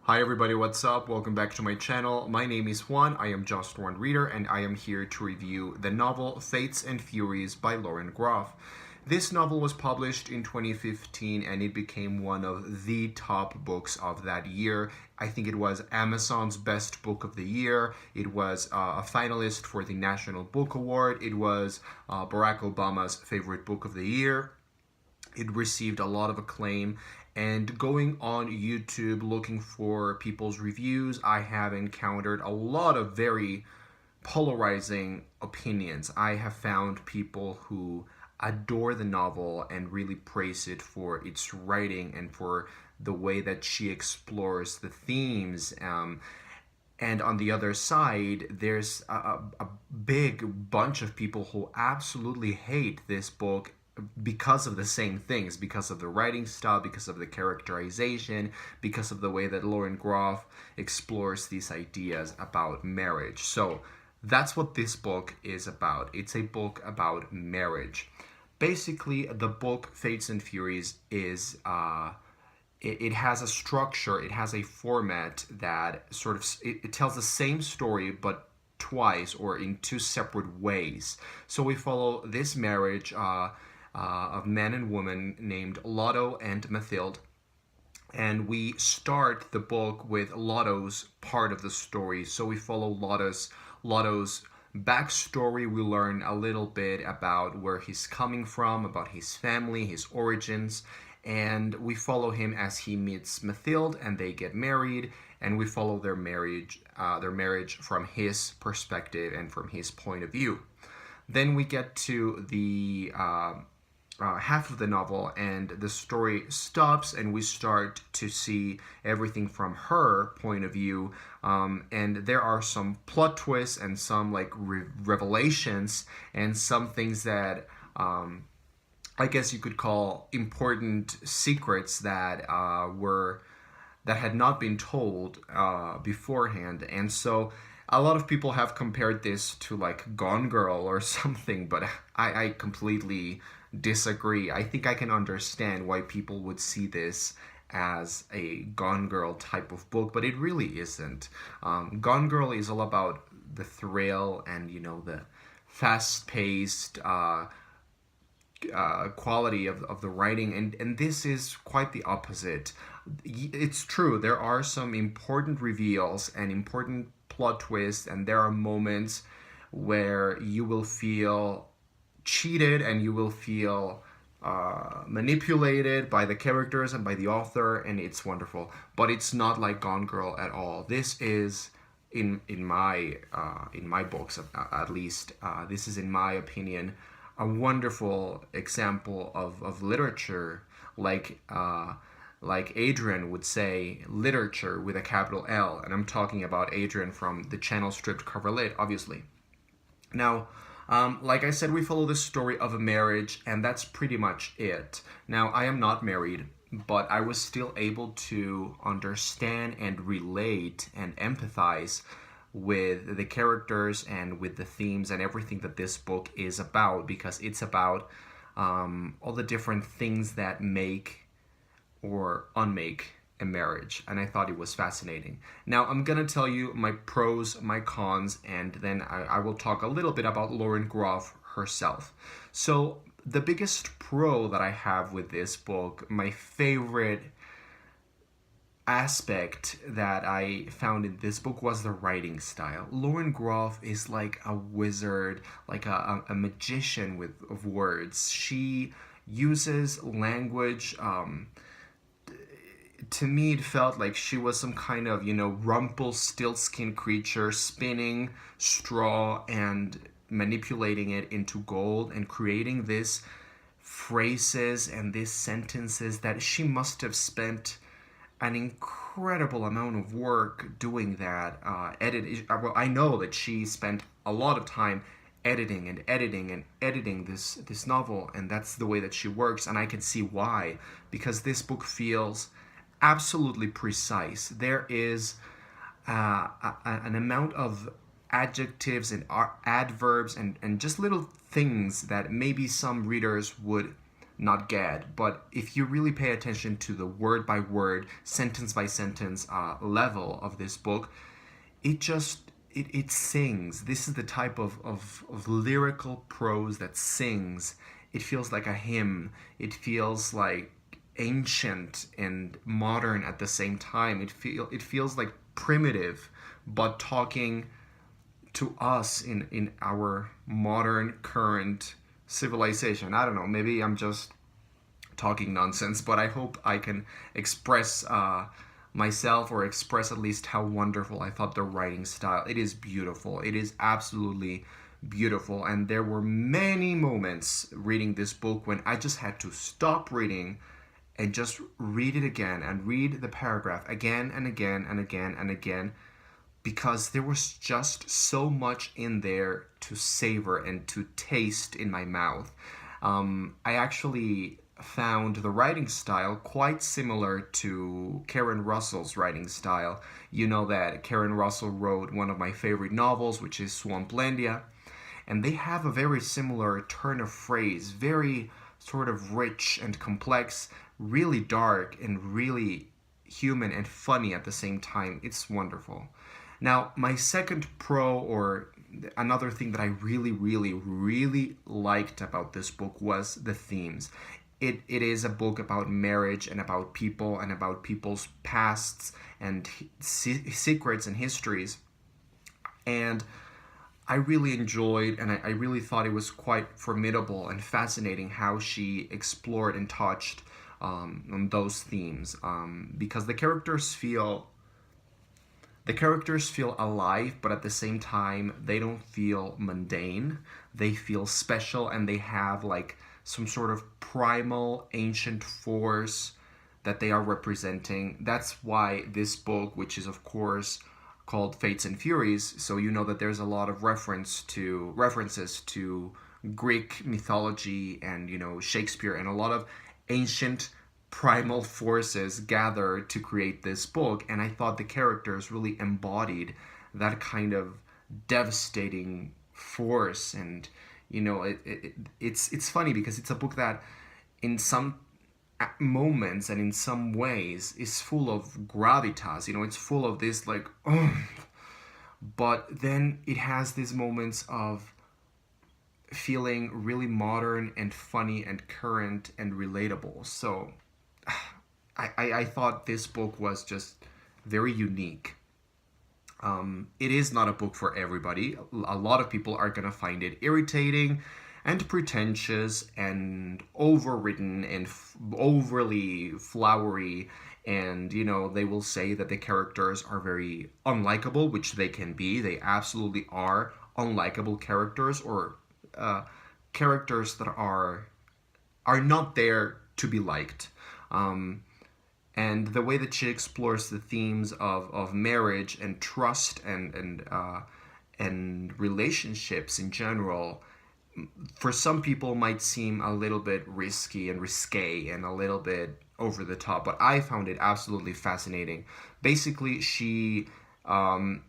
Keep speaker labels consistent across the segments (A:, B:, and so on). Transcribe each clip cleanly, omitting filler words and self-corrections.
A: Hi everybody, what's up? Welcome back to my channel. My name is Juan, I am just one reader, and I am here to review the novel Fates and Furies by Lauren Groff. This novel was published in 2015 and it became one of the top books of that year. I think it was Amazon's best book of the year. It was a finalist for the National Book Award. It was Barack Obama's favorite book of the year. It received a lot of acclaim, and going on YouTube looking for people's reviews, I have encountered a lot of very polarizing opinions. I have found people who adore the novel and really praise it for its writing and for the way that she explores the themes. And on the other side, there's a big bunch of people who absolutely hate this book because of the same things, because of the writing style, because of the characterization, because of the way that Lauren Groff explores these ideas about marriage. So that's what this book is about. It's a book about marriage. Basically, the book Fates and Furies is it has a structure, it has a format that sort of it tells the same story but twice or in two separate ways. So we follow this marriage of man and woman named Lotto and Mathilde, and we start the book with Lotto's part of the story. So we follow Lotto's backstory. We learn a little bit about where he's coming from, about his family, his origins, and we follow him as he meets Mathilde and they get married, and we follow their marriage from his perspective and from his point of view. Then we get to the half of the novel and the story stops and we start to see everything from her point of view, and there are some plot twists and some like revelations and some things that I guess you could call important secrets that that had not been told beforehand. And so a lot of people have compared this to like Gone Girl or something, but I completely disagree. I think I can understand why people would see this as a Gone Girl type of book, but it really isn't. Gone Girl is all about the thrill and, you know, the fast-paced quality of the writing, and this is quite the opposite. It's true, there are some important reveals and important plot twists, and there are moments where you will feel cheated and you will feel manipulated by the characters and by the author, and it's wonderful. But it's not like Gone Girl at all. This is in my books at least. This is, in my opinion, a wonderful example of literature, like Adrian would say, literature with a capital L, and I'm talking about Adrian from the channel Stripped Cover Lit, obviously. Now, like I said, we follow the story of a marriage, and that's pretty much it. Now, I am not married, but I was still able to understand and relate and empathize with the characters and with the themes and everything that this book is about, because it's about all the different things that make or unmake a marriage, and I thought it was fascinating. Now I'm gonna tell you my pros, my cons, and then I will talk a little bit about Lauren Groff herself. So the biggest pro that I have with this book, my favorite aspect that I found in this book, was the writing style. Lauren Groff is like a wizard, like a magician of words. She uses language. To me, it felt like she was some kind of, you know, Rumpelstiltskin creature spinning straw and manipulating it into gold and creating these phrases and these sentences that she must have spent an incredible amount of work doing that. Well, I know that she spent a lot of time editing and editing and editing this novel, and that's the way that she works, and I can see why, because this book feels absolutely precise. There is an amount of adjectives and adverbs and just little things that maybe some readers would not get. But if you really pay attention to the word by word, sentence by sentence level of this book, it just it sings. This is the type of lyrical prose that sings. It feels like a hymn. It feels like ancient and modern at the same time. It feels like primitive, but talking to us in our modern current civilization. I don't know. Maybe I'm just talking nonsense, but I hope I can express myself, or express at least how wonderful I thought the writing style. It is beautiful. It is absolutely beautiful. And there were many moments reading this book when I just had to stop reading and just read it again and read the paragraph again and again and again and again, because there was just so much in there to savor and to taste in my mouth. I actually found the writing style quite similar to Karen Russell's writing style. You know that Karen Russell wrote one of my favorite novels, which is Swamplandia, and they have a very similar turn of phrase, very sort of rich and complex, really dark and really human and funny at the same time. It's wonderful. Now, my second pro, or another thing that I really, really, really liked about this book, was the themes. It is a book about marriage and about people and about people's pasts and secrets and histories. And I really enjoyed, and I really thought it was quite formidable and fascinating how she explored and touched on those themes, because the characters feel alive, but at the same time they don't feel mundane. They feel special, and they have like some sort of primal ancient force that they are representing. That's why this book, which is of course called Fates and Furies, so you know that there's a lot of references to Greek mythology and, you know, Shakespeare, and a lot of ancient primal forces gather to create this book. And I thought the characters really embodied that kind of devastating force. And you know, it's funny because it's a book that in some moments and in some ways is full of gravitas. You know, it's full of this like but then it has these moments of feeling really modern and funny and current and relatable. So I thought this book was just very unique. It is not a book for everybody. A lot of people are going to find it irritating and pretentious and overwritten and overly flowery. And, you know, they will say that the characters are very unlikable, which they can be. They absolutely are unlikable characters, or characters that are not there to be liked. And the way that she explores the themes of marriage and trust and relationships in general, for some people might seem a little bit risky and risque and a little bit over the top, but I found it absolutely fascinating. Basically, Lauren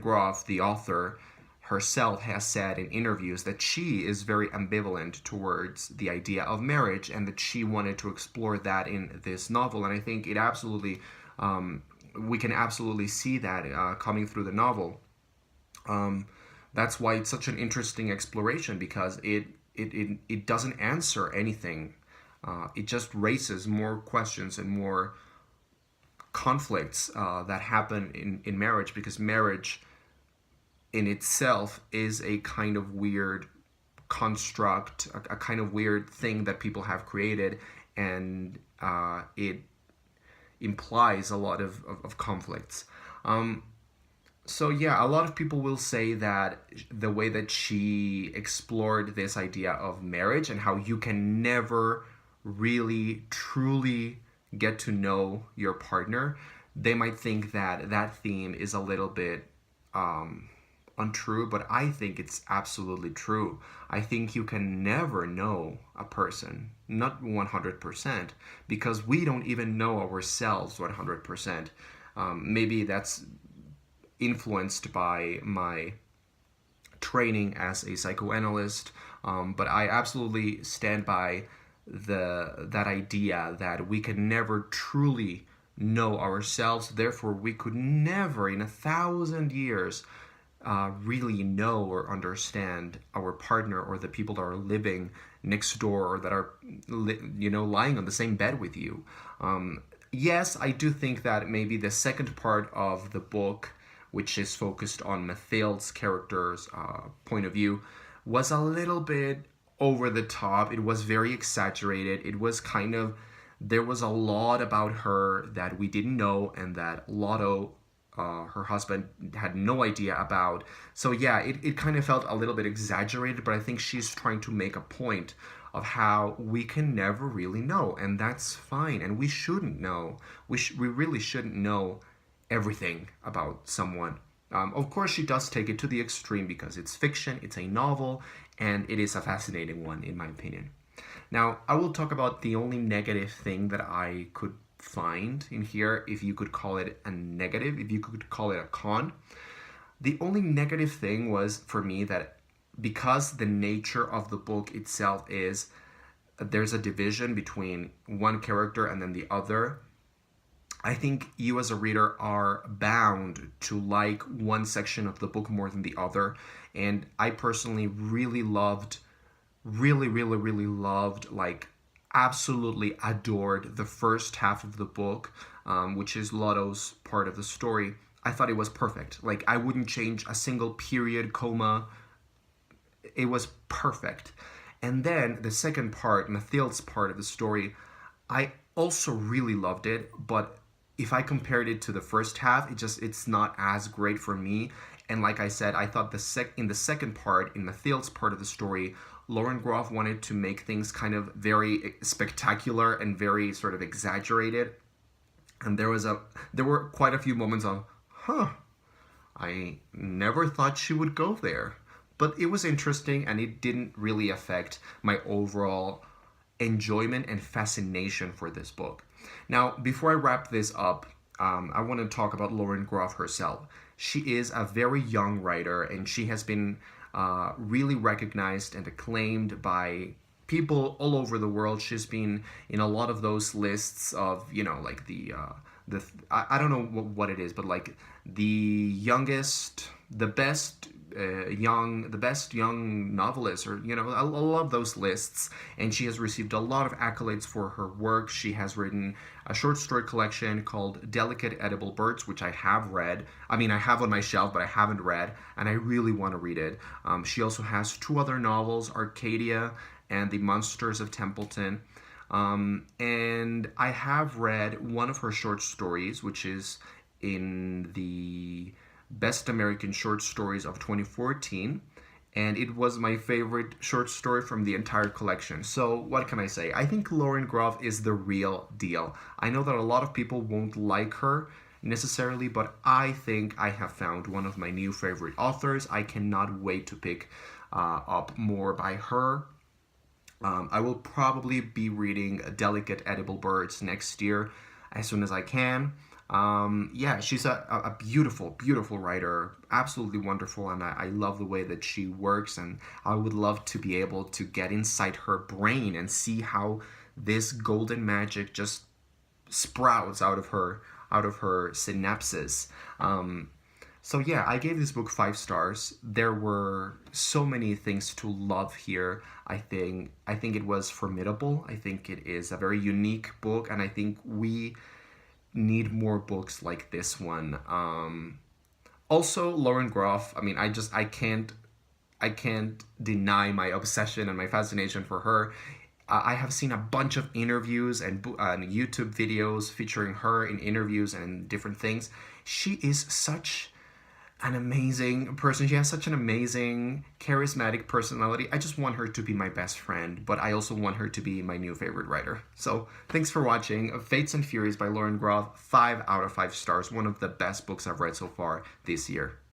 A: Groff, the author, herself has said in interviews that she is very ambivalent towards the idea of marriage, and that she wanted to explore that in this novel. And I think it absolutely, we can absolutely see that coming through the novel. That's why it's such an interesting exploration, because it doesn't answer anything. It just raises more questions and more conflicts that happen in marriage, because marriage in itself is a kind of weird construct, a kind of weird thing that people have created, and it implies a lot of conflicts. So yeah, a lot of people will say that the way that she explored this idea of marriage and how you can never really truly get to know your partner, they might think that that theme is a little bit untrue, but I think it's absolutely true. I think you can never know a person, not 100%, because we don't even know ourselves 100%. Maybe that's influenced by my training as a psychoanalyst, But I absolutely stand by that idea that we can never truly know ourselves. Therefore, we could never, in 1,000 years, really know or understand our partner or the people that are living next door or that are, lying on the same bed with you. Yes, I do think that maybe the second part of the book, which is focused on Mathilde's character's point of view, was a little bit over the top. It was very exaggerated. It was kind of, there was a lot about her that we didn't know and that Lotto, her husband, had no idea about. So yeah, it kind of felt a little bit exaggerated, but I think she's trying to make a point of how we can never really know, and that's fine, and we shouldn't know. We really shouldn't know everything about someone. Of course, she does take it to the extreme because it's fiction, it's a novel, and it is a fascinating one, in my opinion. Now, I will talk about the only negative thing that I could find in here, if you could call it a negative, if you could call it a con. The only negative thing was for me that because the nature of the book itself is there's a division between one character and then the other, I think you as a reader are bound to like one section of the book more than the other. And I personally really loved, really loved, like absolutely adored the first half of the book, which is Lotto's part of the story. I thought it was perfect. Like, I wouldn't change a single period, comma. It was perfect. And then the second part, Mathilde's part of the story, I also really loved it, but if I compared it to the first half, it's not as great for me. And like I said, I thought in the second part, in Mathilde's part of the story, Lauren Groff wanted to make things kind of very spectacular and very sort of exaggerated. And there were quite a few moments of, I never thought she would go there. But it was interesting, and it didn't really affect my overall enjoyment and fascination for this book. Now, before I wrap this up, I want to talk about Lauren Groff herself. She is a very young writer, and she has been really recognized and acclaimed by people all over the world. She's been in a lot of those lists of, like I don't know what it is, but like the youngest, the best young novelist, or I love those lists. And she has received a lot of accolades for her work. She has written a short story collection called Delicate Edible Birds, which I have read. I mean, I have on my shelf, but I haven't read, and I really want to read it. She also has two other novels, Arcadia and The Monsters of Templeton. And I have read one of her short stories, which is in the Best American Short Stories of 2014, and it was my favorite short story from the entire collection. So what can I say? I think Lauren Groff is the real deal. I know that a lot of people won't like her necessarily, but I think I have found one of my new favorite authors. I cannot wait to pick up more by her. I will probably be reading Delicate Edible Birds next year as soon as I can. Yeah, she's a beautiful writer, absolutely wonderful, and I love the way that she works, and I would love to be able to get inside her brain and see how this golden magic just sprouts out of her synapses. So yeah, I gave this book 5 stars. There were so many things to love here. I think it was formidable. I think it is a very unique book, and I think we need more books like this one. Also, Lauren Groff. I mean, I can't deny my obsession and my fascination for her. I have seen a bunch of interviews and YouTube videos featuring her in interviews and different things. She is such an amazing person. She has such an amazing, charismatic personality. I just want her to be my best friend, but I also want her to be my new favorite writer. So thanks for watching. Fates and Furies by Lauren Groff, 5 out of 5 stars. One of the best books I've read so far this year.